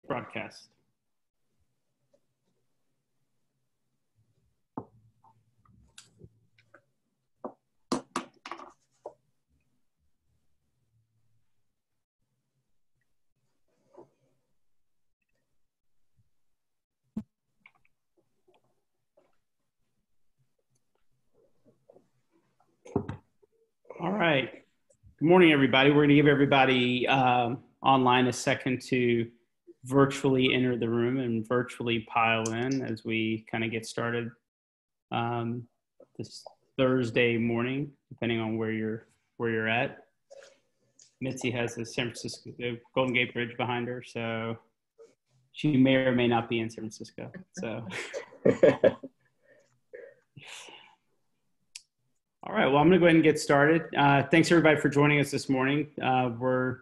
Broadcast. All right. Good morning, everybody. We're going to give everybody online a second to virtually enter the room and virtually pile in as we kind of get started this Thursday morning, depending on where you're at. Mitzi has the San Francisco, the Golden Gate Bridge behind her, so she may or may not be in San Francisco. So, all right. Well, I'm going to go ahead and get started. Thanks everybody for joining us this morning. We're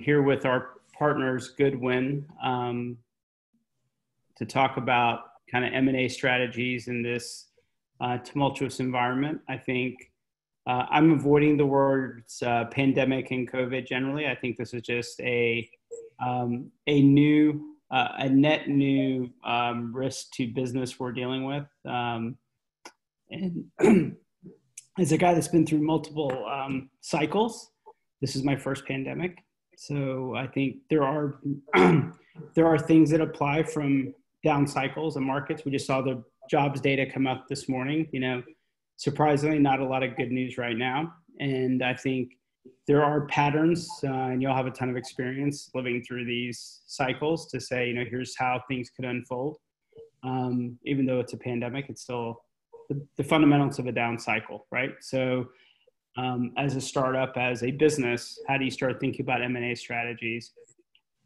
here with our partners, Goodwin, to talk about kind of M&A strategies in this tumultuous environment. I think I'm avoiding the words pandemic and COVID generally. I think this is just a net new risk to business we're dealing with. And as a guy that's been through multiple cycles, this is my first pandemic. So I think there are things that apply from down cycles and markets. We just saw the jobs data come up this morning. You know, surprisingly, not a lot of good news right now. And I think there are patterns, and you'll have a ton of experience living through these cycles to say, you know, here's how things could unfold. Even though it's a pandemic, it's still the fundamentals of a down cycle, right? So as a startup, as a business, how do you start thinking about M&A strategies?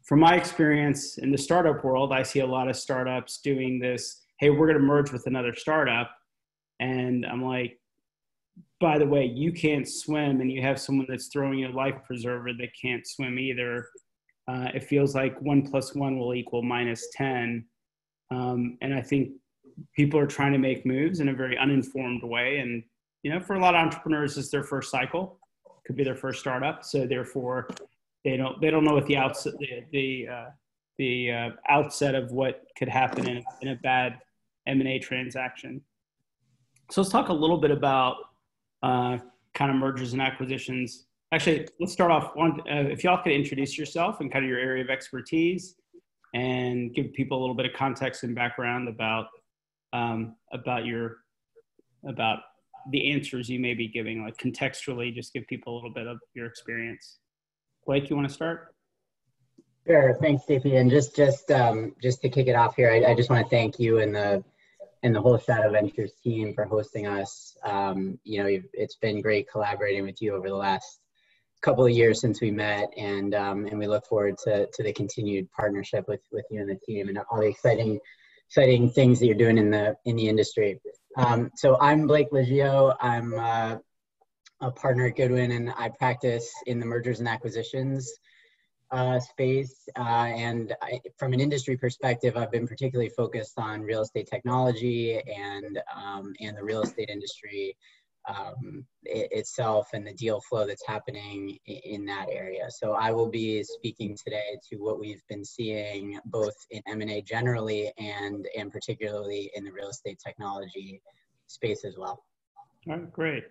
From my experience in the startup world, I see a lot of startups doing this, hey, we're going to merge with another startup. And I'm like, by the way, you can't swim and you have someone that's throwing you a life preserver that can't swim either. It feels like 1 + 1 will equal -10. And I think people are trying to make moves in a very uninformed way. And, you know, for a lot of entrepreneurs, it's their first cycle, could be their first startup. So therefore they don't know what the outset of what could happen in a bad M&A transaction. So let's talk a little bit about kind of mergers and acquisitions. Actually, let's start off. If y'all could introduce yourself and kind of your area of expertise and give people a little bit of context and background about the answers you may be giving, like contextually, just give people a little bit of your experience. Blake, you want to start? Sure. Thanks, Stacey. And just to kick it off here, I just want to thank you and the whole Shadow Ventures team for hosting us. You know, it's been great collaborating with you over the last couple of years since we met, and we look forward to the continued partnership with you and the team and all the exciting things that you're doing in the industry. So I'm Blake Liggio. I'm a partner at Goodwin, and I practice in the mergers and acquisitions space. From an industry perspective, I've been particularly focused on real estate technology and the real estate industry itself and the deal flow that's happening in that area. So I will be speaking today to what we've been seeing both in M&A generally and particularly in the real estate technology space as well. All right, great.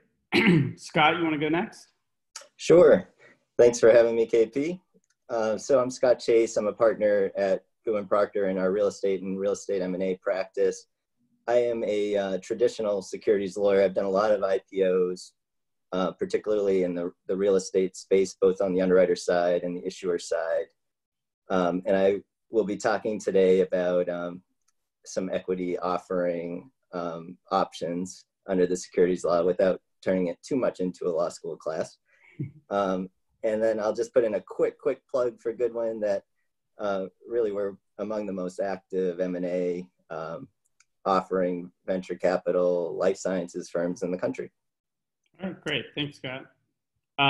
Scott, you want to go next? Sure. Thanks for having me, KP. So I'm Scott Chase. I'm a partner at Goodwin Proctor in our real estate and real estate M&A practice. I am a traditional securities lawyer. I've done a lot of IPOs, particularly in the real estate space, both on the underwriter side and the issuer side. And I will be talking today about some equity offering options under the securities law without turning it too much into a law school class. And then I'll just put in a quick plug for Goodwin that really we're among the most active M&A offering venture capital, life sciences firms in the country. All right, great. Thanks, Scott.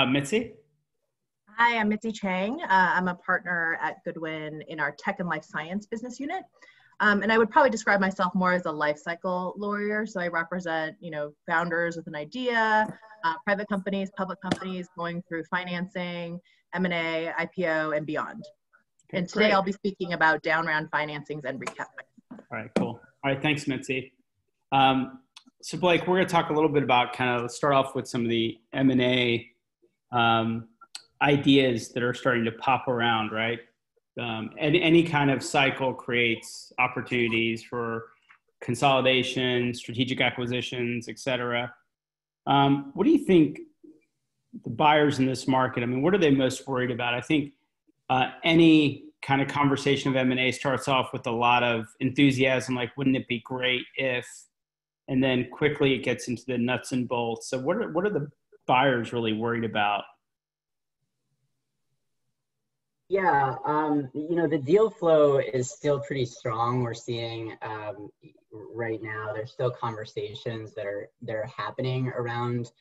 Mitzi? Hi, I'm Mitzi Chang. I'm a partner at Goodwin in our tech and life science business unit. And I would probably describe myself more as a life cycle lawyer. So I represent, founders with an idea, private companies, public companies going through financing, M&A, IPO, and beyond. And today I'll be speaking about down round financings and recapping. All right, cool. All right, thanks, Mitzi. So Blake, we're going to talk a little bit about let's start off with some of the M&A ideas that are starting to pop around, right? And any kind of cycle creates opportunities for consolidation, strategic acquisitions, et cetera. What do you think the buyers in this market, what are they most worried about? I think any kind of conversation of M&A starts off with a lot of enthusiasm, like, wouldn't it be great if, and then quickly it gets into the nuts and bolts. So what are the buyers really worried about? Yeah, the deal flow is still pretty strong. We're seeing right now, there's still conversations that are happening around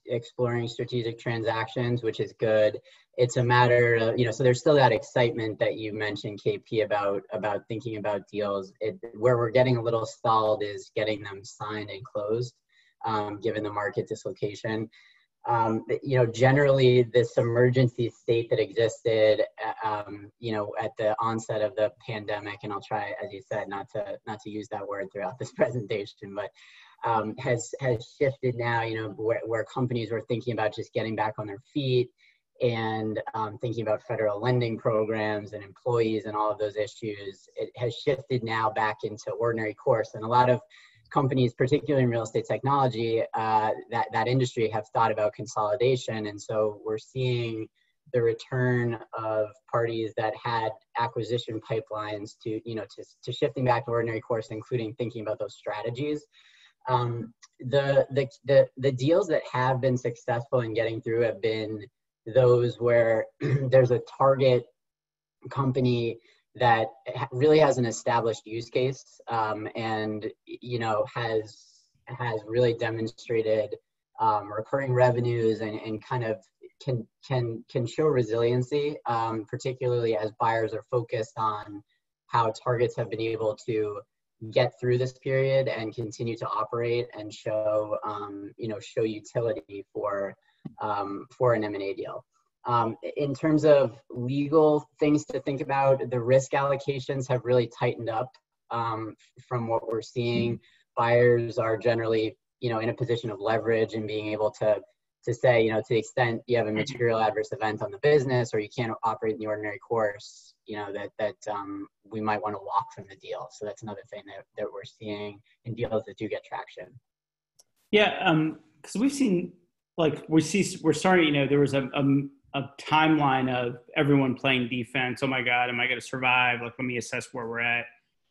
exploring strategic transactions, which is good. It's a matter of, so there's still that excitement that you mentioned, KP, about thinking about deals. Where we're getting a little stalled is getting them signed and closed, given the market dislocation. Generally this emergency state that existed, at the onset of the pandemic, and I'll try, as you said, not to use that word throughout this presentation, but has shifted now, where companies were thinking about just getting back on their feet and thinking about federal lending programs and employees and all of those issues. It has shifted now back into ordinary course, and a lot of companies, particularly in real estate technology, that industry, have thought about consolidation. And so we're seeing the return of parties that had acquisition pipelines to shifting back to ordinary course, including thinking about those strategies. The deals that have been successful in getting through have been those where there's a target company that really has an established use case, and has really demonstrated recurring revenues and kind of can show resiliency, particularly as buyers are focused on how targets have been able to get through this period and continue to operate and show utility for an M&A deal. In terms of legal things to think about, the risk allocations have really tightened up from what we're seeing. Buyers are generally, in a position of leverage and being able to say, to the extent you have a material adverse event on the business or you can't operate in the ordinary course, that we might want to walk from the deal. So that's another thing that we're seeing in deals that do get traction. Yeah, because we've seen, we're starting, there was a timeline of everyone playing defense. Oh my God, am I going to survive? Let me assess where we're at.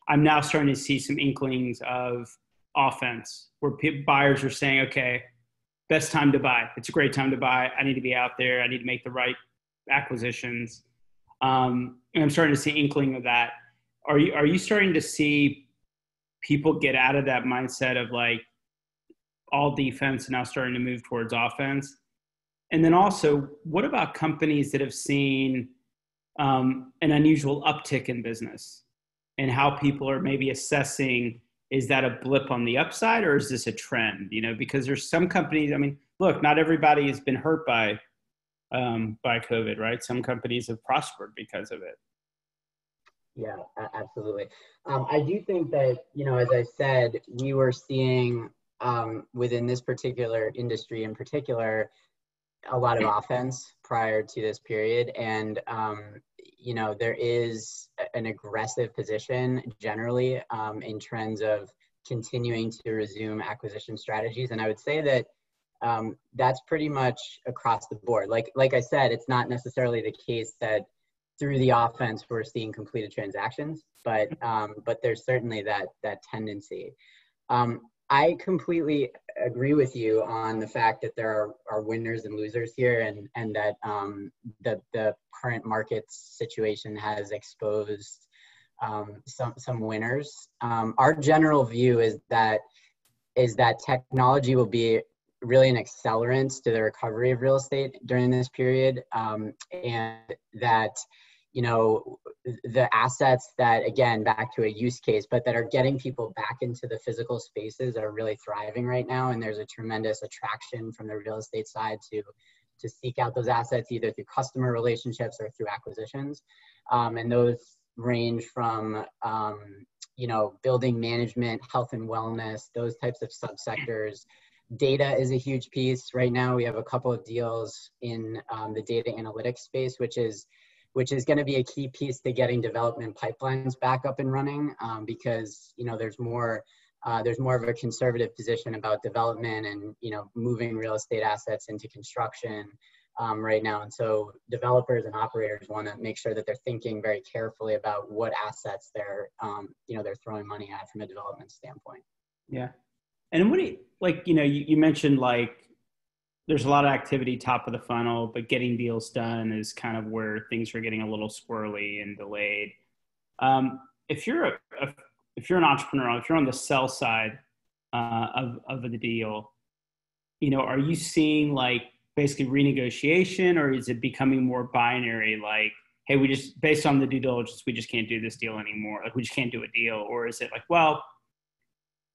I'm now starting to see some inklings of offense where buyers are saying, okay, best time to buy. It's a great time to buy. I need to be out there. I need to make the right acquisitions. And I'm starting to see inkling of that. Are you starting to see people get out of that mindset of all defense and now starting to move towards offense? And then also, what about companies that have seen an unusual uptick in business and how people are maybe assessing, is that a blip on the upside or is this a trend? Because there's some companies, look, not everybody has been hurt by COVID, right? Some companies have prospered because of it. Yeah, absolutely. I do think that, as I said, we were seeing within this particular industry in particular, a lot of offense prior to this period. And, there is an aggressive position generally in terms of continuing to resume acquisition strategies. And I would say that that's pretty much across the board. Like I said, it's not necessarily the case that through the offense we're seeing completed transactions, but there's certainly that tendency. I completely agree with you on the fact that there are winners and losers here, and that the current market situation has exposed some winners. Our general view is that technology will be really an accelerant to the recovery of real estate during this period, and that the assets that, again, back to a use case, but that are getting people back into the physical spaces are really thriving right now. And there's a tremendous attraction from the real estate side to seek out those assets, either through customer relationships or through acquisitions. And those range from, building management, health and wellness, those types of subsectors. Data is a huge piece. Right now, we have a couple of deals in the data analytics space, which is going to be a key piece to getting development pipelines back up and running, because there's more of a conservative position about development and moving real estate assets into construction right now. And so developers and operators want to make sure that they're thinking very carefully about what assets they're throwing money at from a development standpoint. Yeah. And what do you, you mentioned there's a lot of activity top of the funnel, but getting deals done is kind of where things are getting a little squirrely and delayed. If you're an entrepreneur, if you're on the sell side of the deal, are you seeing basically renegotiation, or is it becoming more binary? Hey, we just, based on the due diligence, we just can't do this deal anymore. We just can't do a deal. Or is it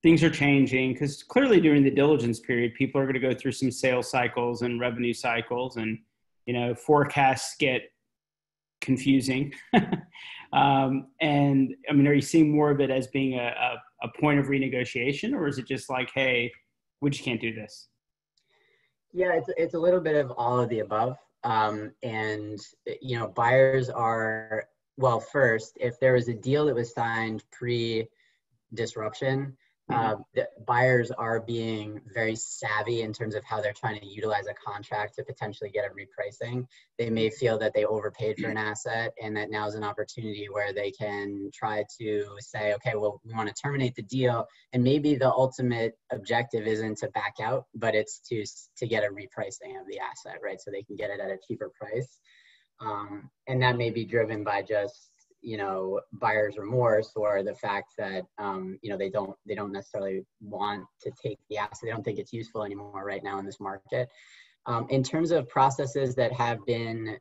things are changing? Because clearly during the diligence period, people are going to go through some sales cycles and revenue cycles, and forecasts get confusing. And are you seeing more of it as being a point of renegotiation, or is it just hey, we just can't do this? Yeah, it's a little bit of all of the above. Buyers are, first, if there was a deal that was signed pre-disruption, the buyers are being very savvy in terms of how they're trying to utilize a contract to potentially get a repricing. They may feel that they overpaid for an asset, and that now is an opportunity where they can try to say, okay, well, we want to terminate the deal. And maybe the ultimate objective isn't to back out, but it's to get a repricing of the asset, right? So they can get it at a cheaper price. And that may be driven by just buyer's remorse, or the fact that they don't necessarily want to take the asset. They don't think it's useful anymore right now in this market. In terms of processes that have been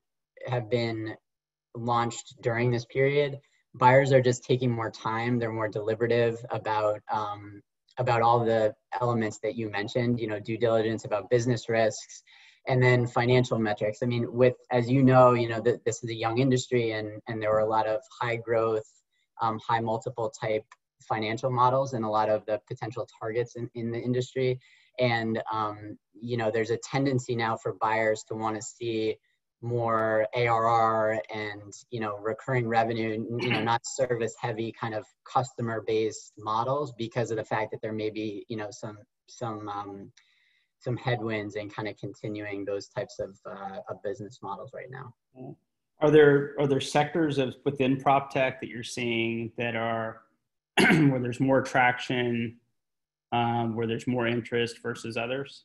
launched during this period, buyers are just taking more time. They're more deliberative about all the elements that you mentioned, due diligence, about business risks, and then financial metrics. I mean, as this is a young industry, and there were a lot of high growth, high multiple type financial models and a lot of the potential targets in the industry. And, there's a tendency now for buyers to want to see more ARR and, recurring revenue, not service heavy kind of customer based models, because of the fact that there may be, some headwinds in kind of continuing those types of business models right now. Are there sectors within proptech that you're seeing that are where there's more traction, where there's more interest versus others?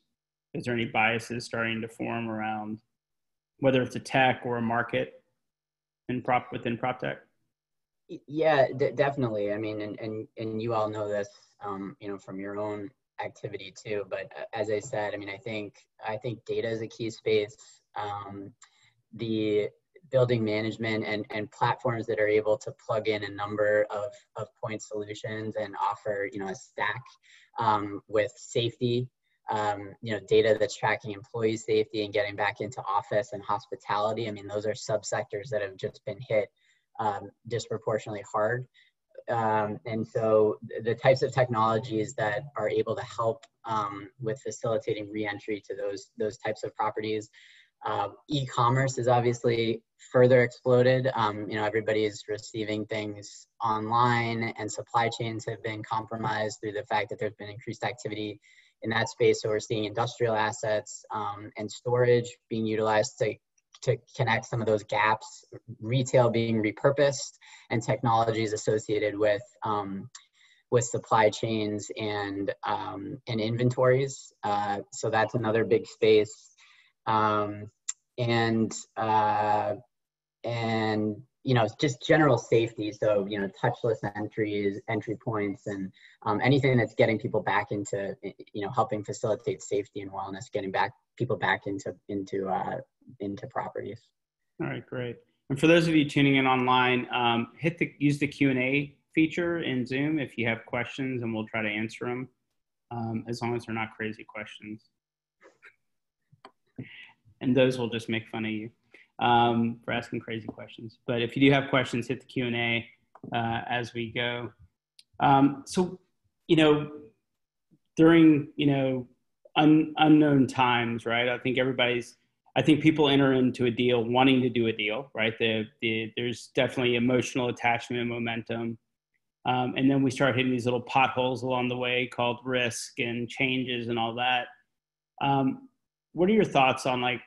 Is there any biases starting to form around whether it's a tech or a market within proptech? Yeah, definitely. I mean, and you all know this, from your own activity too. But as I said, I mean, I think data is a key space. The building management and platforms that are able to plug in a number of point solutions and offer, a stack with safety, data that's tracking employee safety and getting back into office and hospitality. I mean, those are subsectors that have just been hit disproportionately hard. And so the types of technologies that are able to help with facilitating reentry to those types of properties. E-commerce is obviously further exploded. Everybody is receiving things online, and supply chains have been compromised through the fact that there's been increased activity in that space. So we're seeing industrial assets and storage being utilized to connect some of those gaps, retail being repurposed, and technologies associated with supply chains and inventories. So that's another big space. And just general safety. So, touchless entry points, and anything that's getting people back into, helping facilitate safety and wellness, getting people back into properties. All right, great. And for those of you tuning in online, use the Q&A feature in Zoom if you have questions, and we'll try to answer them, as long as they're not crazy questions. And those will just make fun of you. for asking crazy questions. But if you do have questions, hit the Q&A as we go. So, during, unknown times, right? I think people enter into a deal wanting to do a deal, right? There's definitely emotional attachment and momentum. And then we start hitting these little potholes along the way called risk and changes and all that. What are your thoughts on like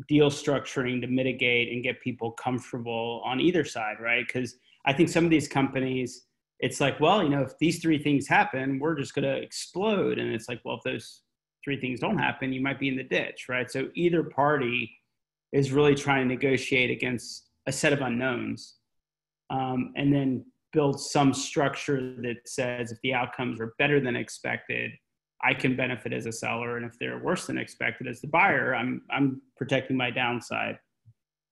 deal structuring to mitigate and get people comfortable on either side, right? Because I think some of these companies, it's like, well, if these three things happen, we're just going to explode. And it's like, well, if those three things don't happen, you might be in the ditch, right? So either party is really trying to negotiate against a set of unknowns, and then build some structure that says if the outcomes are better than expected, I can benefit as a seller, and if they're worse than expected as the buyer, I'm protecting my downside.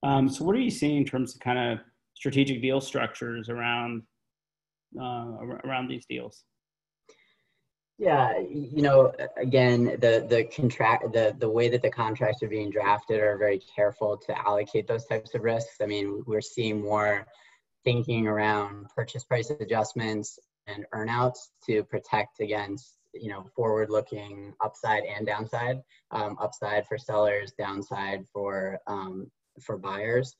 So what are you seeing in terms of kind of strategic deal structures around these deals? Yeah, again, the way that the contracts are being drafted are very careful to allocate those types of risks. I mean, we're seeing more thinking around purchase price adjustments and earnouts to protect against, forward-looking upside and downside, upside for sellers, downside for buyers.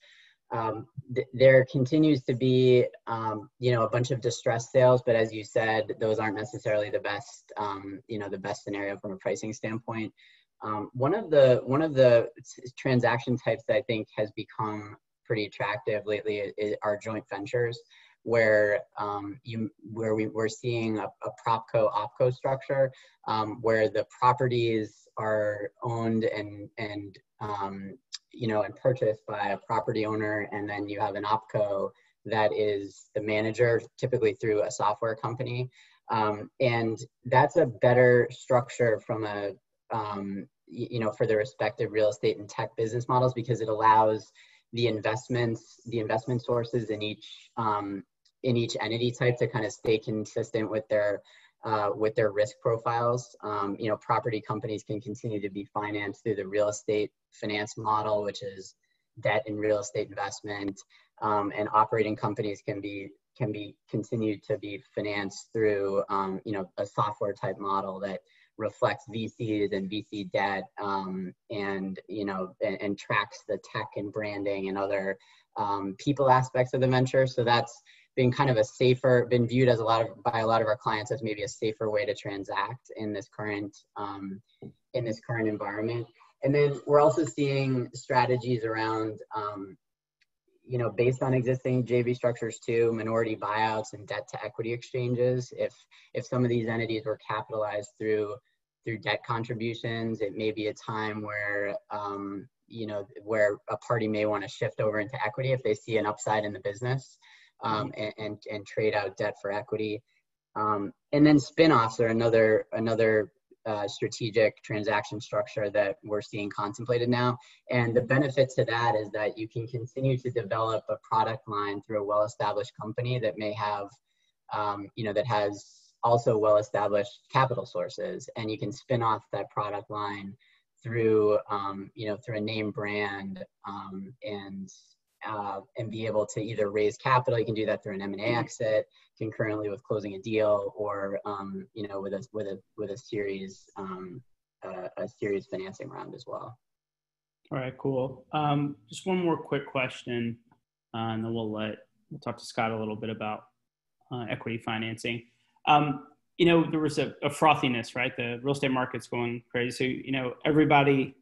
There continues to be, a bunch of distressed sales, but as you said, those aren't necessarily the best, the best scenario from a pricing standpoint. One of the transaction types that I think has become pretty attractive lately are joint ventures, where we're seeing a propco opco structure, where the properties are owned and purchased by a property owner, and then you have an opco that is the manager, typically through a software company, and that's a better structure from a for the respective real estate and tech business models, because it allows the investment sources in each entity type to kind of stay consistent with their risk profiles. Property companies can continue to be financed through the real estate finance model, which is debt and real estate investment, and operating companies can continue to be financed through a software type model that reflects VCs and VC debt, and tracks the tech and branding and other people aspects of the venture. So that's been kind of been viewed as by a lot of our clients as maybe a safer way to transact in this current environment. And then we're also seeing strategies around, based on existing JV structures too, minority buyouts and debt to equity exchanges. If some of these entities were capitalized through debt contributions, it may be a time where, where a party may want to shift over into equity if they see an upside in the business, and trade out debt for equity. And then spin-offs are another strategic transaction structure that we're seeing contemplated now. And the benefit to that is that you can continue to develop a product line through a well-established company that may have, that has also well-established capital sources, and you can spin off that product line through, through a name brand, and be able to either raise capital. You can do that through an M&A exit concurrently with closing a deal, or with a series financing round as well. All right, cool. Just one more quick question, and then we'll talk to Scott a little bit about equity financing. There was a frothiness, right? The real estate market's going crazy. So, everybody,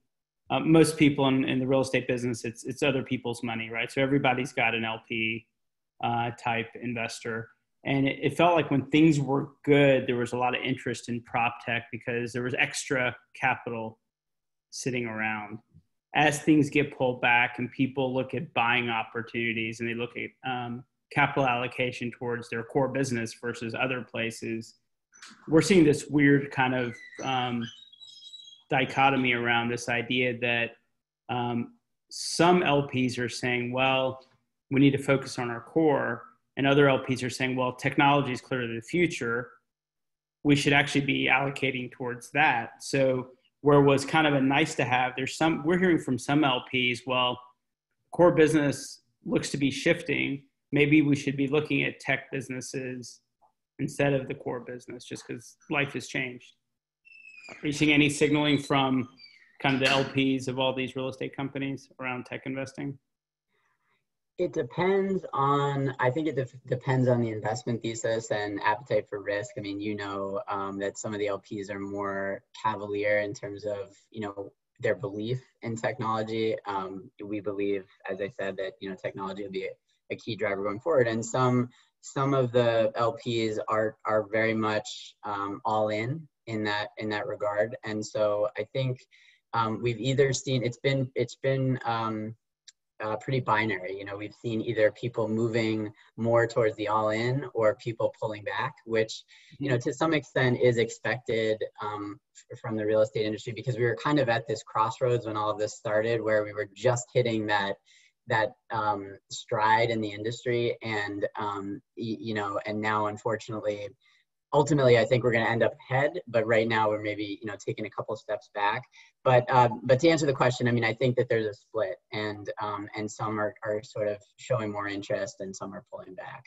most people in the real estate business, it's other people's money, right? So everybody's got an LP type investor. And it felt like when things were good, there was a lot of interest in proptech because there was extra capital sitting around. As things get pulled back and people look at buying opportunities and they look at capital allocation towards their core business versus other places, we're seeing this weird kind of dichotomy around this idea that some LPs are saying, well, we need to focus on our core, and other LPs are saying, well, technology is clearly the future. We should actually be allocating towards that. So where was kind of a nice to have, we're hearing from some LPs, well, core business looks to be shifting, maybe we should be looking at tech businesses instead of the core business, just because life has changed. Are you seeing any signaling from kind of the LPs of all these real estate companies around tech investing? It depends on, I think it depends on the investment thesis and appetite for risk. I mean, that some of the LPs are more cavalier in terms of, their belief in technology. We believe, as I said, that, technology will be a key driver going forward. And some of the LPs are very much all in that regard. And so I think we've either seen, it's been pretty binary. We've seen either people moving more towards the all-in or people pulling back, which, to some extent is expected from the real estate industry, because we were kind of at this crossroads when all of this started, where we were just hitting that stride in the industry. And, and now, unfortunately, ultimately, I think we're going to end up ahead, but right now we're maybe, taking a couple steps back. But to answer the question, I mean, I think that there's a split, and some are sort of showing more interest and some are pulling back.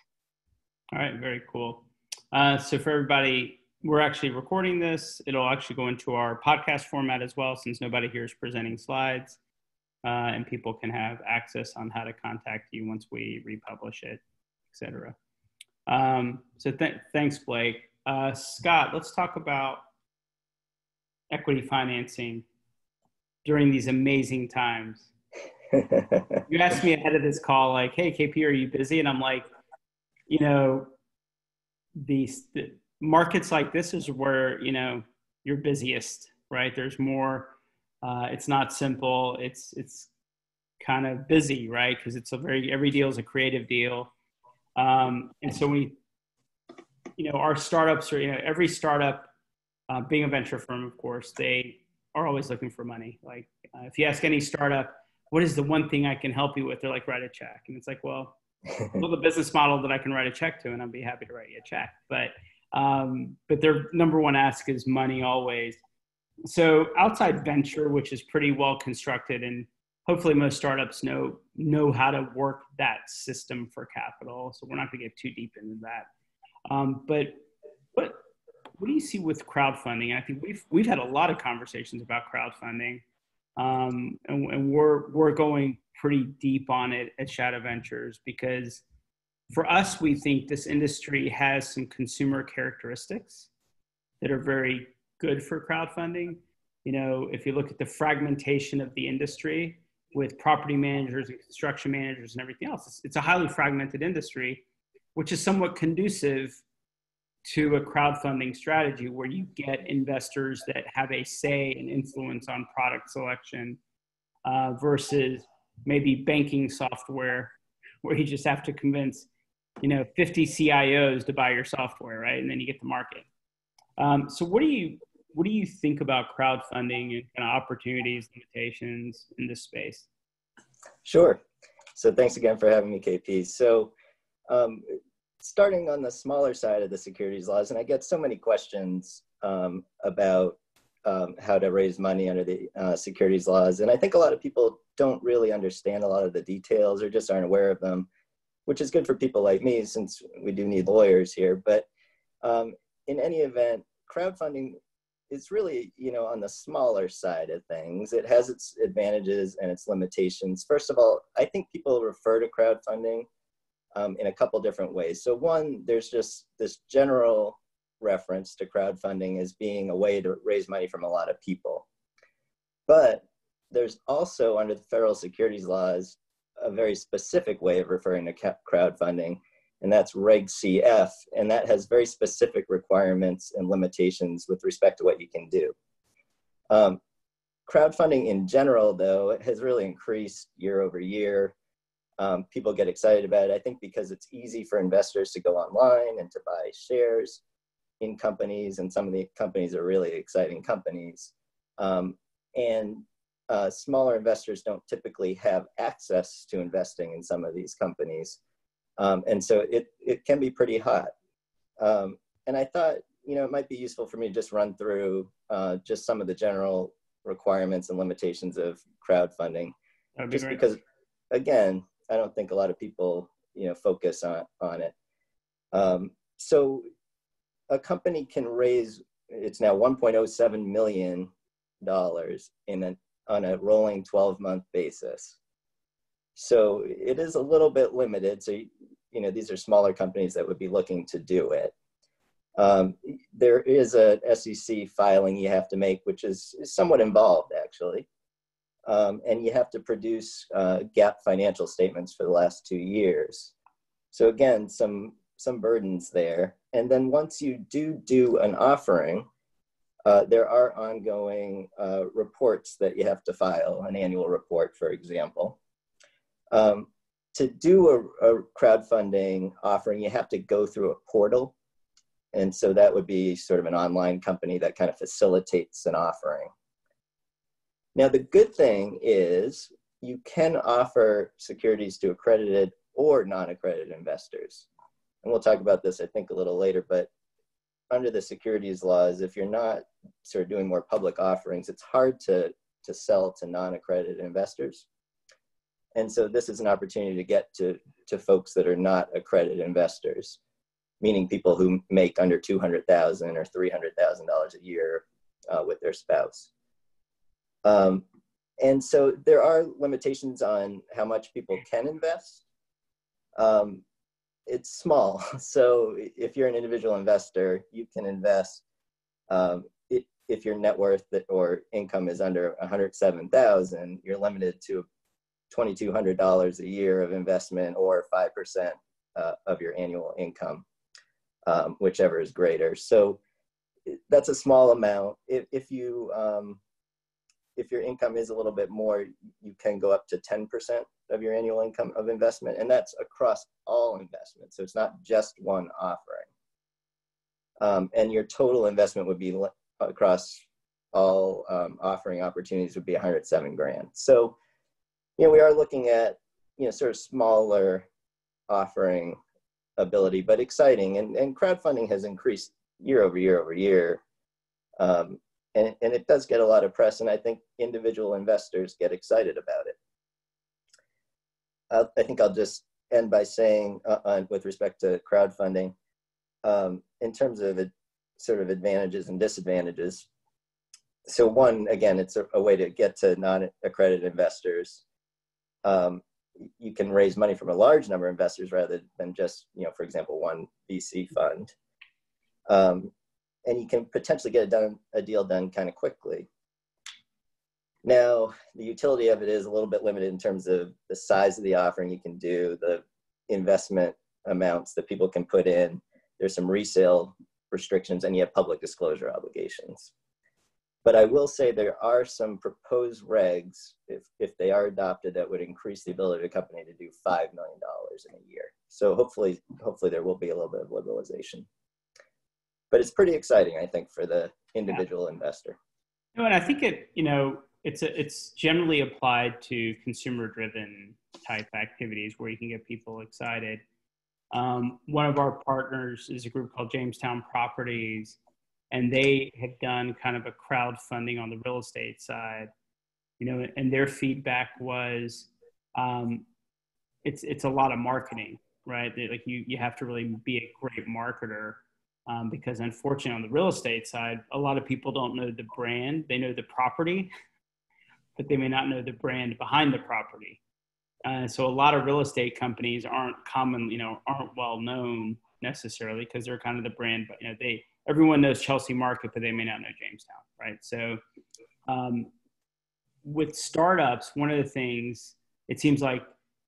All right, very cool. So for everybody, we're actually recording this. It'll actually go into our podcast format as well, since nobody here is presenting slides, and people can have access on how to contact you once we republish it, et cetera. So thanks, Blake. Scott, let's talk about equity financing during these amazing times. You asked me ahead of this call, like, hey, KP, are you busy? And I'm like, the markets like this is where, you're busiest, right? There's more, it's not simple. It's kind of busy, right? Because every deal is a creative deal. And so our startups are, every startup, being a venture firm, of course, they are always looking for money. Like, if you ask any startup, what is the one thing I can help you with? They're like, write a check. And it's like, well, the business model that I can write a check to, and I'll be happy to write you a check. But their number one ask is money always. So outside venture, which is pretty well constructed, and hopefully most startups know how to work that system for capital. So we're not going to get too deep into that. But what do you see with crowdfunding? I think we've had a lot of conversations about crowdfunding, and we're going pretty deep on it at Shadow Ventures, because for us, we think this industry has some consumer characteristics that are very good for crowdfunding. If you look at the fragmentation of the industry with property managers and construction managers and everything else, it's a highly fragmented industry, which is somewhat conducive to a crowdfunding strategy where you get investors that have a say and influence on product selection, versus maybe banking software where you just have to convince 50 CIOs to buy your software, right? And then you get the market. So what do you think about crowdfunding and kind of opportunities, limitations in this space? Sure. So thanks again for having me, KP. So starting on the smaller side of the securities laws, and I get so many questions about how to raise money under the securities laws. And I think a lot of people don't really understand a lot of the details or just aren't aware of them, which is good for people like me, since we do need lawyers here. But in any event, crowdfunding is really, on the smaller side of things. It has its advantages and its limitations. First of all, I think people refer to crowdfunding in a couple different ways. So one, there's just this general reference to crowdfunding as being a way to raise money from a lot of people. But there's also, under the federal securities laws, a very specific way of referring to crowdfunding, and that's Reg CF, and that has very specific requirements and limitations with respect to what you can do. Crowdfunding in general, though, it has really increased year over year. People get excited about it, I think, because it's easy for investors to go online and to buy shares in companies, and some of the companies are really exciting companies. And smaller investors don't typically have access to investing in some of these companies. And so it can be pretty hot. And I thought, it might be useful for me to just run through just some of the general requirements and limitations of crowdfunding. That'd be just great. because again, I don't think a lot of people, focus on it. So a company can raise, it's now $1.07 million on a rolling 12-month basis. So it is a little bit limited. So, these are smaller companies that would be looking to do it. There is a SEC filing you have to make, which is somewhat involved, actually. And you have to produce GAAP financial statements for the last 2 years. So again, some burdens there. And then once you do an offering, there are ongoing reports that you have to file, an annual report, for example. To do a crowdfunding offering, you have to go through a portal. And so that would be sort of an online company that kind of facilitates an offering. Now, the good thing is you can offer securities to accredited or non-accredited investors. And we'll talk about this, I think, a little later, but under the securities laws, if you're not sort of doing more public offerings, it's hard to sell to non-accredited investors. And so this is an opportunity to get to folks that are not accredited investors, meaning people who make under $200,000 or $300,000 a year with their spouse. And so there are limitations on how much people can invest. It's small. So if you're an individual investor, you can invest, if your net worth or income is under $107,000, you're limited to $2,200 a year of investment or 5% of your annual income, whichever is greater. So that's a small amount. If your income is a little bit more, you can go up to 10% of your annual income of investment, and that's across all investments. So it's not just one offering. And your total investment would be across all offering opportunities would be $107,000. So, we are looking at, sort of smaller offering ability, but exciting. And crowdfunding has increased year over year over year. And it does get a lot of press, and I think individual investors get excited about it. I think I'll just end by saying, with respect to crowdfunding, in terms of sort of advantages and disadvantages. So one, again, it's a way to get to non-accredited investors. You can raise money from a large number of investors rather than just, for example, one VC fund. And you can potentially get a deal done kind of quickly. Now, the utility of it is a little bit limited in terms of the size of the offering you can do, the investment amounts that people can put in. There's some resale restrictions, and you have public disclosure obligations. But I will say there are some proposed regs, if they are adopted, that would increase the ability of a company to do $5 million in a year. So hopefully there will be a little bit of liberalization. But it's pretty exciting, I think, for the individual investor. And I think it's generally applied to consumer-driven type activities where you can get people excited. One of our partners is a group called Jamestown Properties, and they had done kind of a crowdfunding on the real estate side, and their feedback was, it's a lot of marketing, right? Like you have to really be a great marketer, because unfortunately on the real estate side, a lot of people don't know the brand. They know the property, but they may not know the brand behind the property. So a lot of real estate companies aren't well known necessarily because they're kind of the brand, but everyone knows Chelsea Market, but they may not know Jamestown, right? So with startups, one of the things, it seems like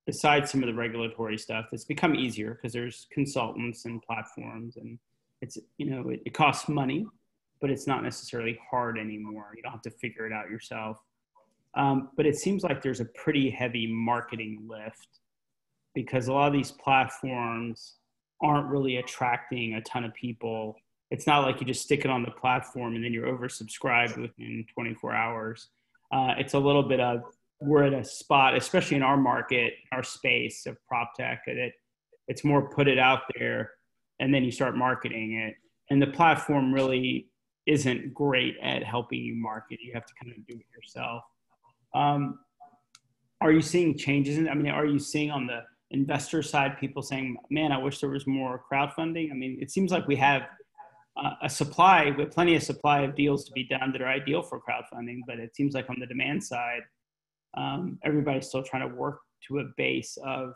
besides some of the regulatory stuff, it's become easier because there's consultants and platforms, and it's, it costs money, but it's not necessarily hard anymore. You don't have to figure it out yourself. But it seems like there's a pretty heavy marketing lift because a lot of these platforms aren't really attracting a ton of people. It's not like you just stick it on the platform and then you're oversubscribed within 24 hours. It's a little bit of, we're at a spot, especially in our market, our space of proptech, it's more put it out there and then you start marketing it. And the platform really isn't great at helping you market. You have to kind of do it yourself. are you seeing changes I mean, are you seeing on the investor side people saying, man, I wish there was more crowdfunding? I mean, it seems like we have with plenty of supply of deals to be done that are ideal for crowdfunding, but it seems like on the demand side, everybody's still trying to work to a base of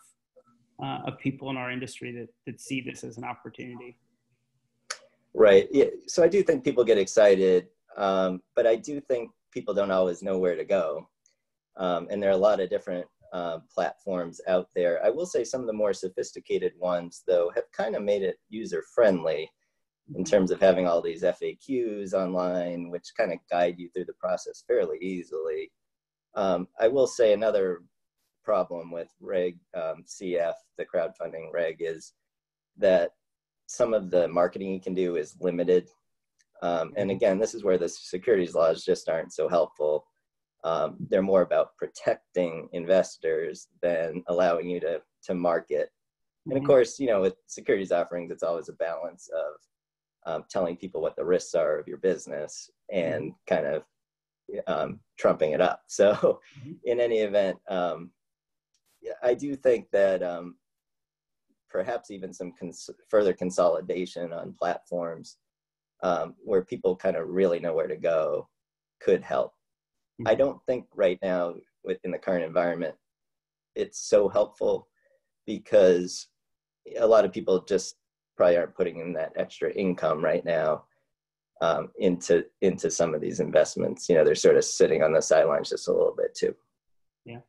people in our industry that see this as an opportunity. Right. Yeah. So I do think people get excited, but I do think people don't always know where to go. And there are a lot of different platforms out there. I will say some of the more sophisticated ones, though, have kind of made it user-friendly in terms of having all these FAQs online, which kind of guide you through the process fairly easily. I will say another problem with Reg CF, the crowdfunding reg, is that some of the marketing you can do is limited. And again, this is where the securities laws just aren't so helpful. They're more about protecting investors than allowing you to market. And of course, you know, with securities offerings, it's always a balance of telling people what the risks are of your business and kind of trumping it up. So in any event, I do think that perhaps even some further consolidation on platforms where people kind of really know where to go could help. I don't think right now in the current environment, it's so helpful because a lot of people just probably aren't putting in that extra income right now into some of these investments. You know, they're sort of sitting on the sidelines just a little bit too. Yeah.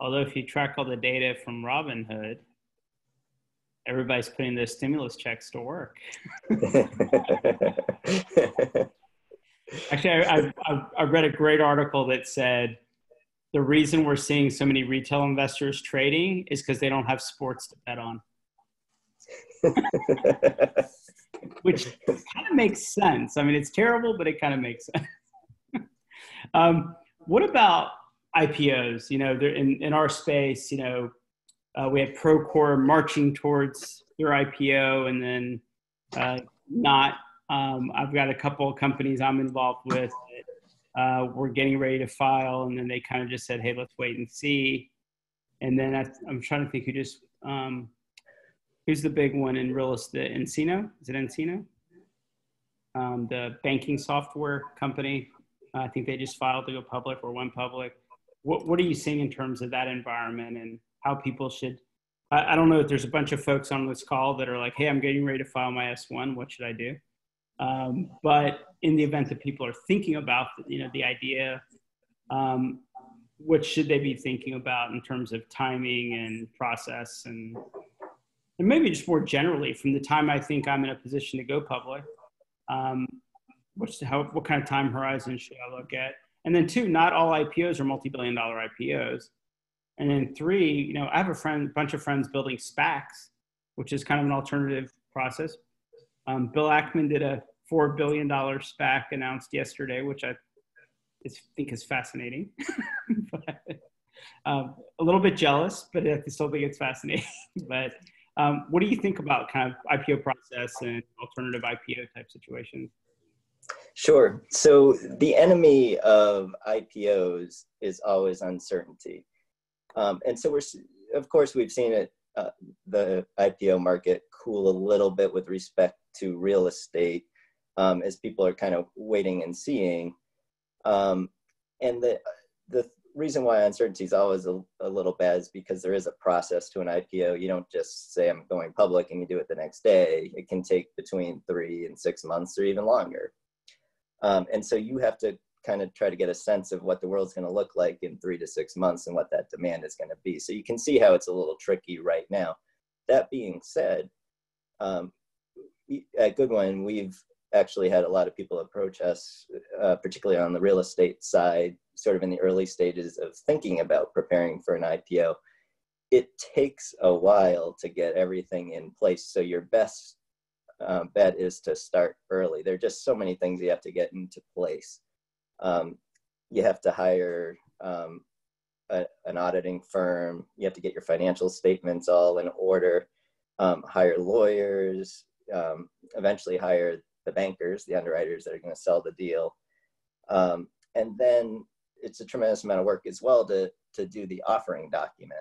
Although if you track all the data from Robinhood, everybody's putting their stimulus checks to work. Actually, I read a great article that said the reason we're seeing so many retail investors trading is because they don't have sports to bet on. Which kind of makes sense. I mean, it's terrible, but it kind of makes sense. What about IPOs? You know, in our space, you know, we have Procore marching towards their IPO and then not. I've got a couple of companies I'm involved with that we're getting ready to file, and then they kind of just said, hey, let's wait and see. And then I'm trying to think who's the big one in real estate? Encino? Is it Encino? The banking software company. I think they just filed to go public or went public. What are you seeing in terms of that environment and how people should, I don't know if there's a bunch of folks on this call that are like, hey, I'm getting ready to file my S1. What should I do? But in the event that people are thinking about, you know, the idea, what should they be thinking about in terms of timing and process and maybe just more generally from the time I think I'm in a position to go public, what kind of time horizon should I look at? And then 2, not all IPOs are multi-billion-dollar IPOs. And then 3, you know, I have a bunch of friends building SPACs, which is kind of an alternative process. Bill Ackman did a $4 billion SPAC announced yesterday, which I think is fascinating. But, a little bit jealous, but I still think it's fascinating. But what do you think about kind of IPO process and alternative IPO type situations? Sure. So the enemy of IPOs is always uncertainty. And so of course, we've seen it, the IPO market cool a little bit with respect to real estate as people are kind of waiting and seeing. And the reason why uncertainty is always a little bad is because there is a process to an IPO. You don't just say I'm going public and you do it the next day. It can take between 3 and 6 months or even longer. And so you have to kind of try to get a sense of what the world's going to look like in 3 to 6 months and what that demand is going to be. So you can see how it's a little tricky right now. That being said, at Goodwin, we've actually had a lot of people approach us, particularly on the real estate side, sort of in the early stages of thinking about preparing for an IPO. It takes a while to get everything in place. So your best bet is to start early. There are just so many things you have to get into place. You have to hire an auditing firm. You have to get your financial statements all in order, hire lawyers, eventually hire the bankers, the underwriters that are going to sell the deal. And then it's a tremendous amount of work as well to do the offering document.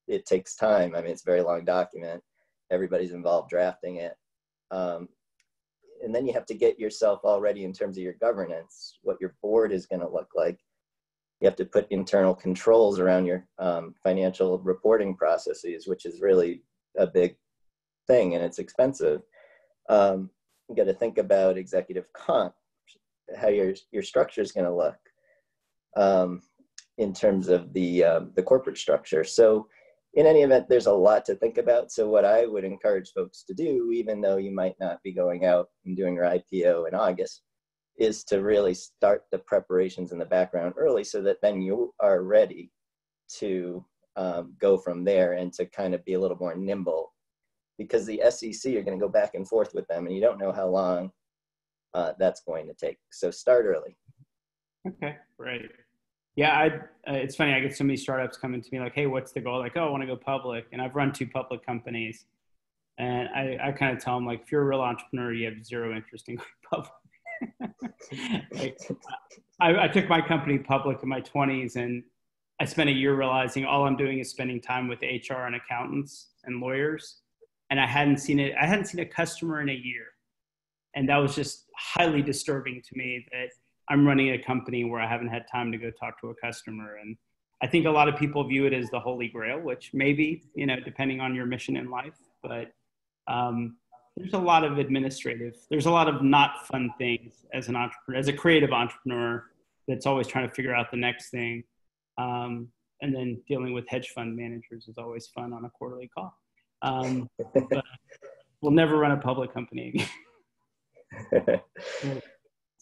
It takes time. I mean, it's a very long document. Everybody's involved drafting it. And then you have to get yourself all ready in terms of your governance, what your board is going to look like. You have to put internal controls around your financial reporting processes, which is really a big thing, and it's expensive. You got to think about executive comp, how your structure is going to look in terms of the corporate structure. So in any event, there's a lot to think about. So what I would encourage folks to do, even though you might not be going out and doing your IPO in August, is to really start the preparations in the background early so that then you are ready to go from there and to kind of be a little more nimble, because the SEC, you're going to go back and forth with them and you don't know how long that's going to take. So start early. Okay, great. Yeah, it's funny. I get so many startups coming to me like, hey, what's the goal? Like, oh, I want to go public. And I've run 2 public companies. And I kind of tell them, like, if you're a real entrepreneur, you have zero interest in going public. Like, I took my company public in my 20s, and I spent a year realizing all I'm doing is spending time with HR and accountants and lawyers. And I hadn't seen a customer in a year. And that was just highly disturbing to me, that I'm running a company where I haven't had time to go talk to a customer. And I think a lot of people view it as the holy grail, which maybe, depending on your mission in life, but there's a lot of there's a lot of not fun things as an entrepreneur, as a creative entrepreneur, that's always trying to figure out the next thing. And then dealing with hedge fund managers is always fun on a quarterly call. But we'll never run a public company again.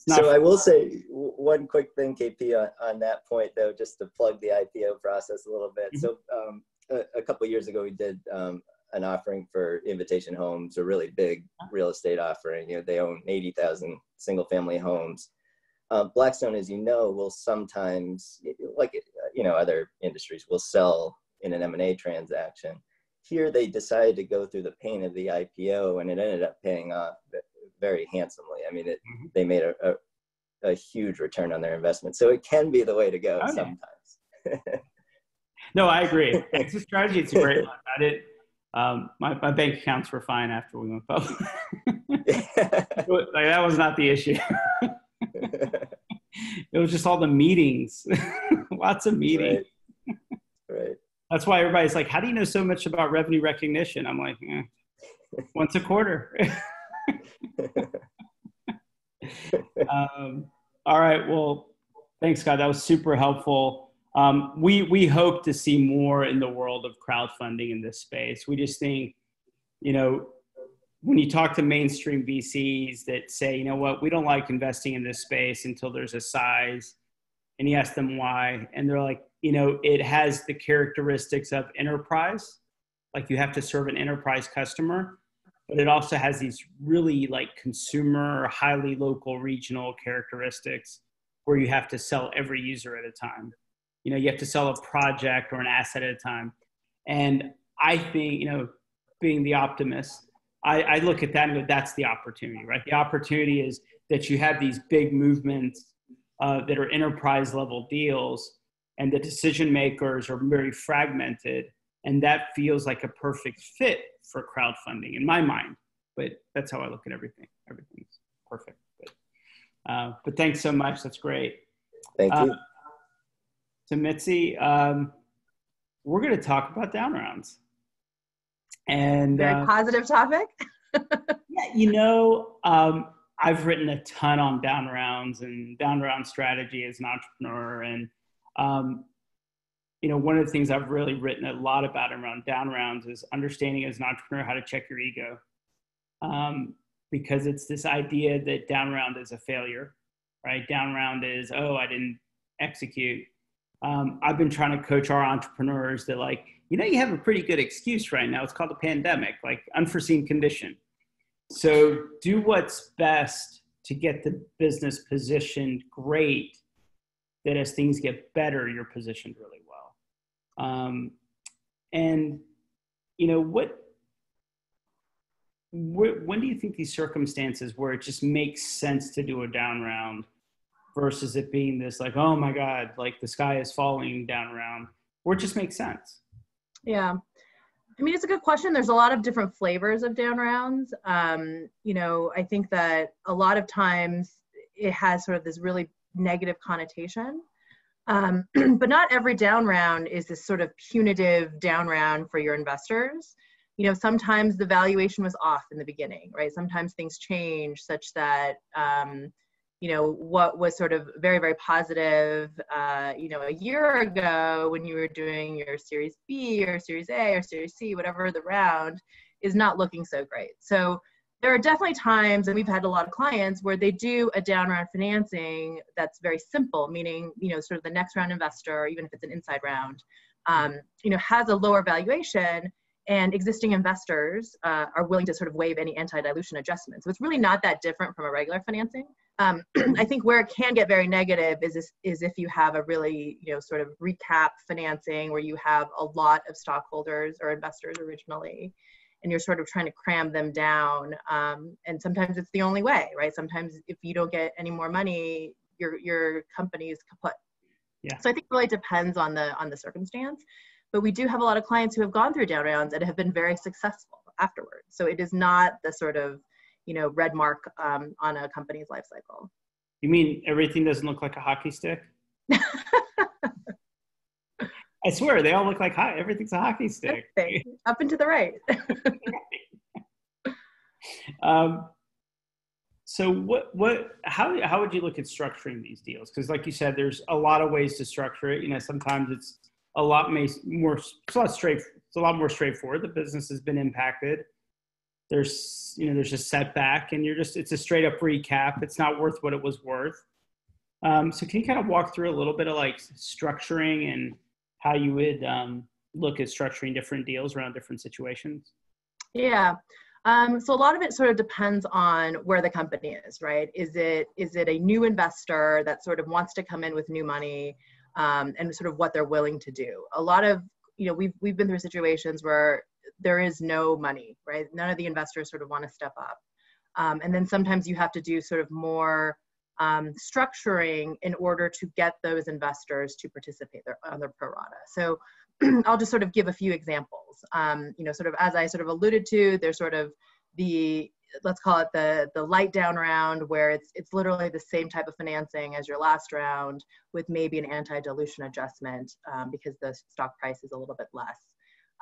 So I will say one quick thing, KP, on that point, though, just to plug the IPO process a little bit. Mm-hmm. So a couple of years ago, we did an offering for Invitation Homes, a really big real estate offering. They own 80,000 single-family homes. Blackstone, as you know, will sometimes, like other industries, will sell in an M&A transaction. Here, they decided to go through the pain of the IPO, and it ended up paying off very handsomely. I mean, they made a huge return on their investment. So it can be the way to go sometimes. No, I agree. It's a strategy. It's a great one. I did. My bank accounts were fine after we went public. Like, that was not the issue. It was just all the meetings, lots of meetings. Right. That's why everybody's like, how do you know so much about revenue recognition? I'm like, once a quarter. All right. Well, thanks, Scott. That was super helpful. We hope to see more in the world of crowdfunding in this space. We just think, when you talk to mainstream VCs that say, you know what, we don't like investing in this space until there's a size, and you ask them why, and they're like, it has the characteristics of enterprise, like you have to serve an enterprise customer, but it also has these really like consumer, highly local, regional characteristics where you have to sell every user at a time. You have to sell a project or an asset at a time. And I think, being the optimist, I look at that and go, that's the opportunity, right? The opportunity is that you have these big movements that are enterprise level deals, and the decision makers are very fragmented. And that feels like a perfect fit for crowdfunding in my mind. But that's how I look at everything. Everything's perfect. But thanks so much. That's great. Thank you. So Mitzi, we're going to talk about down rounds. And very positive topic. I've written a ton on down rounds and down round strategy as an entrepreneur. And, one of the things I've really written a lot about around down rounds is understanding as an entrepreneur how to check your ego. Because it's this idea that down round is a failure, right? Down round is, oh, I didn't execute. I've been trying to coach our entrepreneurs that you have a pretty good excuse right now. It's called the pandemic, like unforeseen condition. So do what's best to get the business positioned great, that as things get better, you're positioned really well. When do you think these circumstances where it just makes sense to do a down round versus it being this like, oh my God, like the sky is falling down around, or it just makes sense? Yeah. I mean, it's a good question. There's a lot of different flavors of down rounds. You know, I think that a lot of times it has sort of this really negative connotation. But not every down round is this sort of punitive down round for your investors. You know, sometimes the valuation was off in the beginning, right? Sometimes things change such that, you know, what was sort of very, very positive, you know, a year ago when you were doing your Series B or Series A or Series C, whatever the round, is not looking so great. So there are definitely times, and we've had a lot of clients where they do a down round financing that's very simple, meaning, you know, sort of the next round investor, even if it's an inside round, you know, has a lower valuation, and existing investors are willing to sort of waive any anti-dilution adjustments. So it's really not that different from a regular financing. I think where it can get very negative is if you have a really, you know, sort of recap financing where you have a lot of stockholders or investors originally, and you're sort of trying to cram them down. And sometimes it's the only way, right? Sometimes if you don't get any more money, your company is kaput. Yeah. So I think it really depends on the circumstance. But we do have a lot of clients who have gone through down rounds and have been very successful afterwards. So it is not the sort of, you know, red mark on a company's life cycle. You mean everything doesn't look like a hockey stick? I swear, they all look like everything's a hockey stick. Up and to the right. So how would you look at structuring these deals? Because like you said, there's a lot of ways to structure it. You know, sometimes it's a lot more straightforward. The business has been impacted. There's a setback, and it's a straight up recap. It's not worth what it was worth. So can you kind of walk through a little bit of like structuring and how you would look at structuring different deals around different situations? Yeah. So a lot of it sort of depends on where the company is, right? Is it a new investor that sort of wants to come in with new money, and sort of what they're willing to do? A lot of, you know, we've been through situations where there is no money, right? None of the investors sort of want to step up. And then sometimes you have to do sort of more structuring in order to get those investors to participate on their pro rata. So I'll just sort of give a few examples. You know, sort of as I sort of alluded to, there's sort of let's call it the light down round, where it's literally the same type of financing as your last round with maybe an anti-dilution adjustment because the stock price is a little bit less.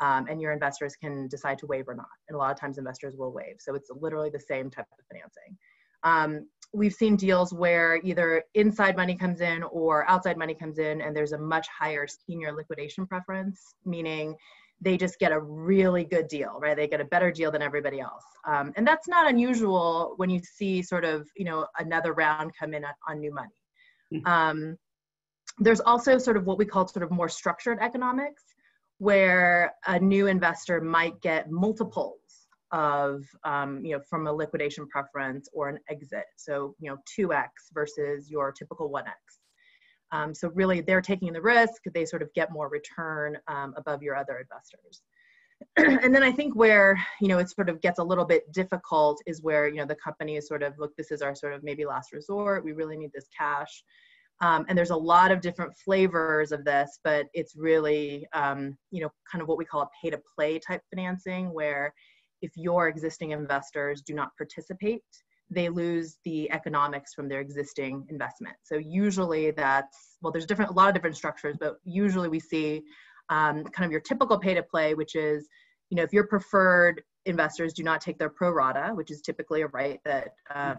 And your investors can decide to waive or not. And a lot of times investors will waive. So it's literally the same type of financing. We've seen deals where either inside money comes in or outside money comes in, and there's a much higher senior liquidation preference, meaning they just get a really good deal, right? They get a better deal than everybody else. And that's not unusual when you see sort of, you know, another round come in on new money. There's also sort of what we call sort of more structured economics, where a new investor might get multiples of, you know, from a liquidation preference or an exit. So, you know, 2x versus your typical 1x. So really they're taking the risk, they sort of get more return above your other investors. And then I think where, you know, it sort of gets a little bit difficult is where, you know, the company is sort of, look, this is our sort of maybe last resort, we really need this cash. And there's a lot of different flavors of this, but it's really, you know, kind of what we call a pay to play type financing, where if your existing investors do not participate, they lose the economics from their existing investment. So usually that's, well, there's a lot of different structures, but usually we see kind of your typical pay to play, which is, you know, if your preferred investors do not take their pro rata, which is typically a right that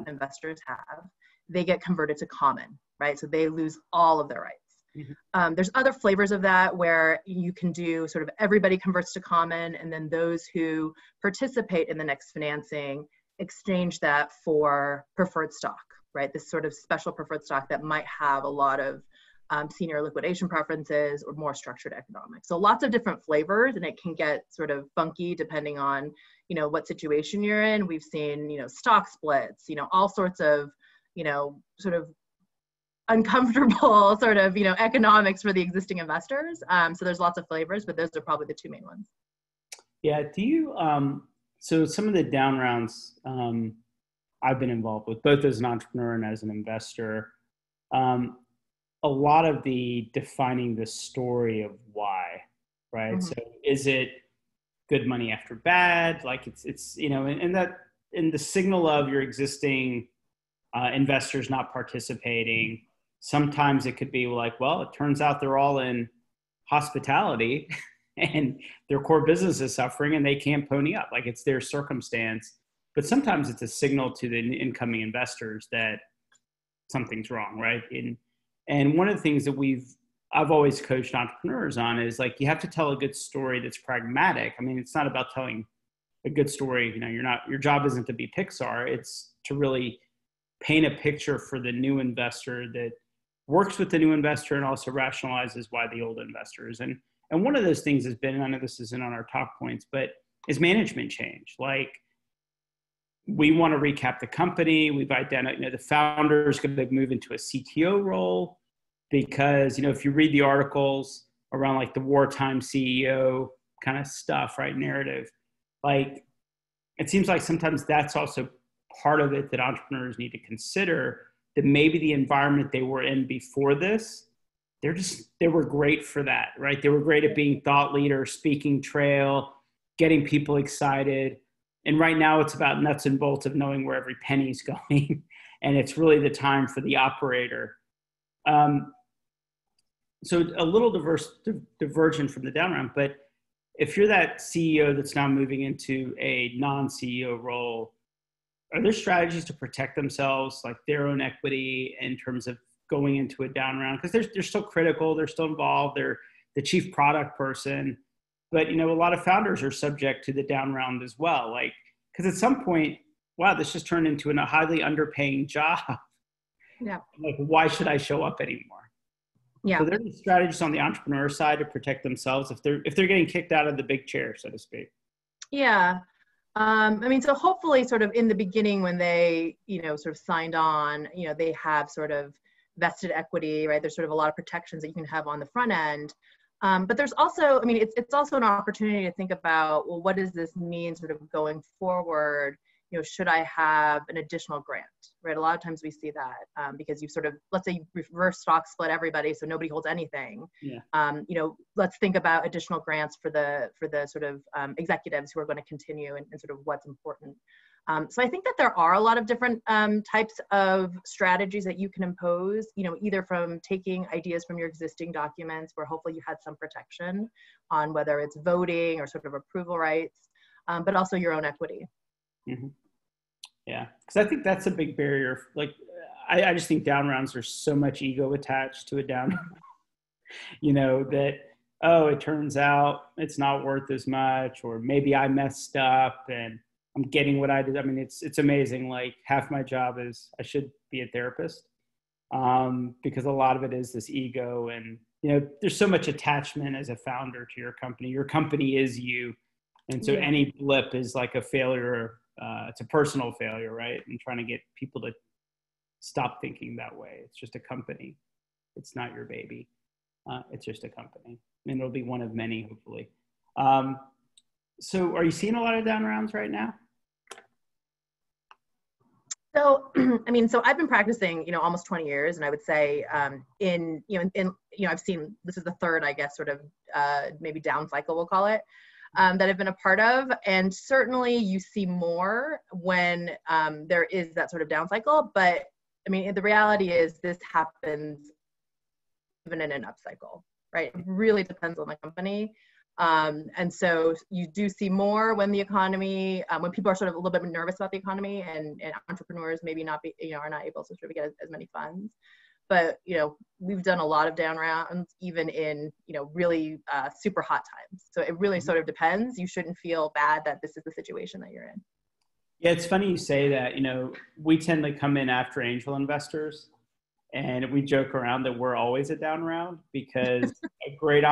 investors have, they get converted to common, right? So they lose all of their rights. Mm-hmm. There's other flavors of that where you can do sort of everybody converts to common, and then those who participate in the next financing exchange that for preferred stock, right? This sort of special preferred stock that might have a lot of senior liquidation preferences or more structured economics. So lots of different flavors, and it can get sort of funky depending on, you know, what situation you're in. We've seen, you know, stock splits, you know, all sorts of, you know, sort of uncomfortable sort of, you know, economics for the existing investors. So there's lots of flavors, but those are probably the two main ones. Yeah. Do you, so some of the down rounds I've been involved with, both as an entrepreneur and as an investor, a lot of the defining the story of why, right? Mm-hmm. So is it good money after bad? Like it's and that in the signal of your existing investors not participating. Sometimes it could be like, well, it turns out they're all in hospitality and their core business is suffering and they can't pony up. Like it's their circumstance. But sometimes it's a signal to the incoming investors that something's wrong, right? And one of the things that I've always coached entrepreneurs on is like, you have to tell a good story that's pragmatic. I mean, it's not about telling a good story. Your job isn't to be Pixar. It's to really paint a picture for the new investor that works with the new investor and also rationalizes why the old investor is. And one of those things has been, and I know this isn't on our top points, but is management change. Like we want to recap the company. We've identified, the founder is going to move into a CTO role because, if you read the articles around like the wartime CEO kind of stuff, right? Narrative, like it seems like sometimes that's also part of it that entrepreneurs need to consider, that maybe the environment they were in before this, they were great for that, right? They were great at being thought leader, speaking trail, getting people excited. And right now it's about nuts and bolts of knowing where every penny's going. And it's really the time for the operator. So a little divergent from the down round, but if you're that CEO that's now moving into a non-CEO role, are there strategies to protect themselves, like their own equity in terms of going into a down round? Because they're still critical, they're still involved, they're the chief product person. But, a lot of founders are subject to the down round as well. Like, because at some point, wow, this just turned into a highly underpaying job. Yeah. Like, why should I show up anymore? Yeah. So there are strategies on the entrepreneur side to protect themselves if they're getting kicked out of the big chair, so to speak. Yeah. So hopefully sort of in the beginning when they, sort of signed on, they have sort of vested equity, right? There's sort of a lot of protections that you can have on the front end. But there's also, it's also an opportunity to think about, well, what does this mean sort of going forward? Should I have an additional grant, right? A lot of times we see that because you sort of, let's say you reverse stock split everybody so nobody holds anything. Yeah. Let's think about additional grants for the sort of executives who are going to continue and sort of what's important. So I think that there are a lot of different types of strategies that you can impose, either from taking ideas from your existing documents where hopefully you had some protection on whether it's voting or sort of approval rights, but also your own equity. Mm-hmm. Yeah, because I think that's a big barrier. Like, I just think down rounds, there's so much ego attached to a down round, that, oh, it turns out it's not worth as much, or maybe I messed up and I'm getting what I did. It's amazing. Like half my job is I should be a therapist because a lot of it is this ego and, there's so much attachment as a founder to your company. Your company is you. And so any blip is like a failure. It's a personal failure, right? And trying to get people to stop thinking that way. It's just a company. It's not your baby. It's just a company. And it'll be one of many, hopefully. So are you seeing a lot of down rounds right now? So, so I've been practicing, almost 20 years, and I would say I've seen, this is the third, I guess, sort of maybe down cycle, we'll call it, that I've been a part of. And certainly you see more when there is that sort of down cycle. But the reality is this happens even in an up cycle, right? It really depends on the company. And so you do see more when the economy, when people are sort of a little bit nervous about the economy and entrepreneurs maybe not be, are not able to sort of get as many funds. But, we've done a lot of down rounds, even in, really super hot times. So it really sort of depends. You shouldn't feel bad that this is the situation that you're in. Yeah, it's funny you say that. We tend to come in after angel investors, and we joke around that we're always a down round because a great,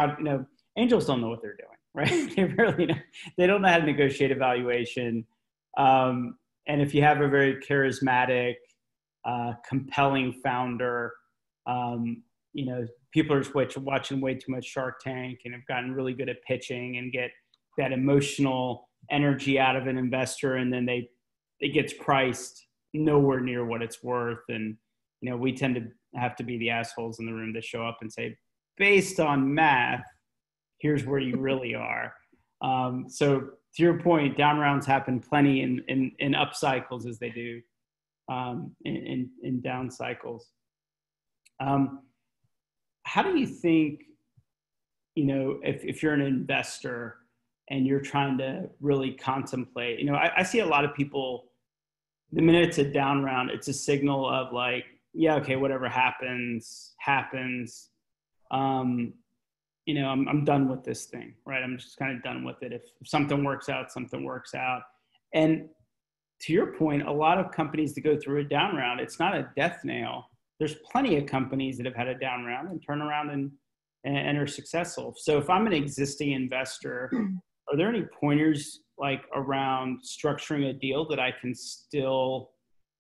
angels don't know what they're doing, right? They really don't. They don't know how to negotiate a valuation. And if you have a very charismatic, compelling founder, people are watching way too much Shark Tank and have gotten really good at pitching and get that emotional energy out of an investor, and then it gets priced nowhere near what it's worth. And we tend to have to be the assholes in the room that show up and say, based on math, here's where you really are. So to your point, down rounds happen plenty in up cycles as they do in down cycles. How do you think, if you're an investor and you're trying to really contemplate, I see a lot of people, the minute it's a down round, it's a signal of like, yeah, okay, whatever happens. I'm done with this thing, right? I'm just kind of done with it. If something works out, something works out. And to your point, a lot of companies that go through a down round, it's not a death nail. There's plenty of companies that have had a down round and turn around and are successful. So if I'm an existing investor, are there any pointers like around structuring a deal that I can still,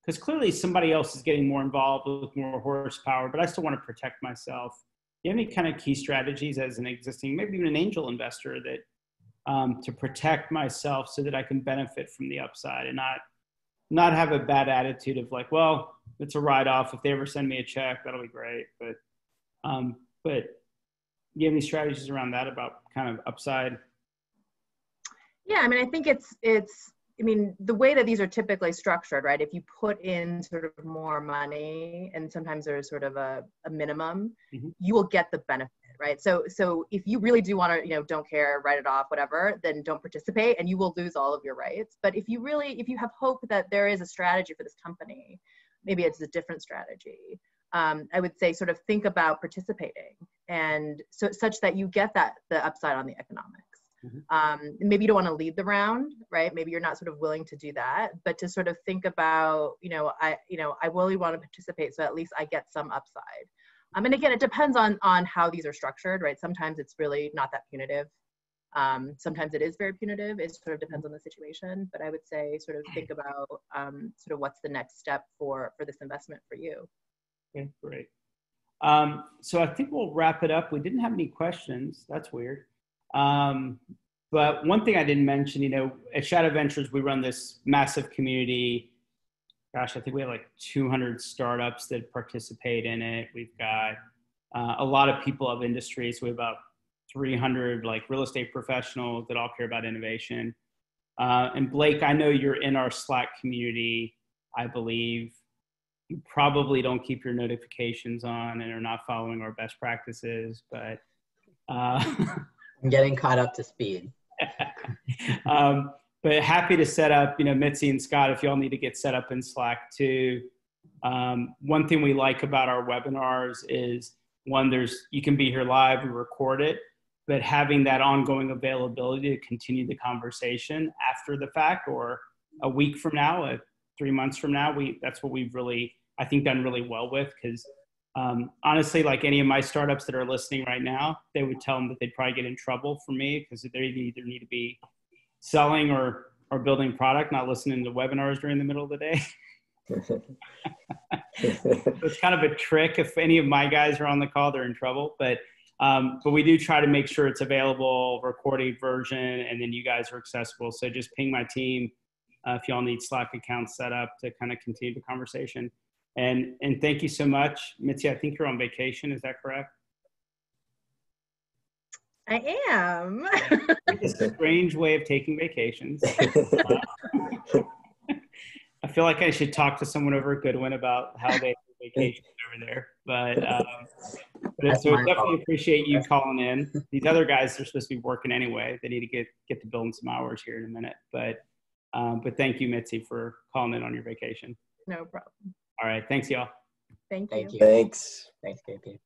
because clearly somebody else is getting more involved with more horsepower, but I still want to protect myself. Do you have any kind of key strategies as an existing, maybe even an angel investor, that to protect myself so that I can benefit from the upside and not have a bad attitude of like, well, it's a write-off. If they ever send me a check, that'll be great. But do you have any strategies around that about kind of upside? Yeah, I mean, I think it's the way that these are typically structured, right? If you put in sort of more money and sometimes there's sort of a minimum, you will get the benefit, right? So if you really do want to, don't care, write it off, whatever, then don't participate and you will lose all of your rights. But if you have hope that there is a strategy for this company, maybe it's a different strategy. I would say sort of think about participating and such that you get the upside on the economics. Maybe you don't want to lead the round, right? Maybe you're not sort of willing to do that, but to sort of think about, I really want to participate, so at least I get some upside. And again, it depends on how these are structured, right? Sometimes it's really not that punitive. Sometimes it is very punitive. It sort of depends on the situation, but I would say sort of think about sort of what's the next step for this investment for you. Okay, great. So I think we'll wrap it up. We didn't have any questions. That's weird. But one thing I didn't mention, at Shadow Ventures, we run this massive community. Gosh, I think we have like 200 startups that participate in it. We've got a lot of people of industry. So we have about 300 like real estate professionals that all care about innovation. And Blake, I know you're in our Slack community, I believe. You probably don't keep your notifications on and are not following our best practices, but I'm getting caught up to speed. But happy to set up, Mitzi and Scott, if y'all need to get set up in Slack too. One thing we like about our webinars is you can be here live, we record it, but having that ongoing availability to continue the conversation after the fact or a week from now, 3 months from now, that's what we've really, I think, done really well with, because honestly, like any of my startups that are listening right now, they would tell them that they'd probably get in trouble from me because they either need to be selling or building product, not listening to webinars during the middle of the day. So it's kind of a trick. If any of my guys are on the call, they're in trouble. But we do try to make sure it's available, recorded version, and then you guys are accessible. So just ping my team if y'all need Slack accounts set up to kind of continue the conversation. And thank you so much. Mitzi, I think you're on vacation. Is that correct? I am. It's a strange way of taking vacations. I feel like I should talk to someone over at Goodwin about how they take vacations over there. But so definitely appreciate you calling in. These other guys are supposed to be working anyway. They need to get to building some hours here in a minute. But thank you, Mitzi, for calling in on your vacation. No problem. All right. Thanks, y'all. Thank you. Thanks. Thanks, KP.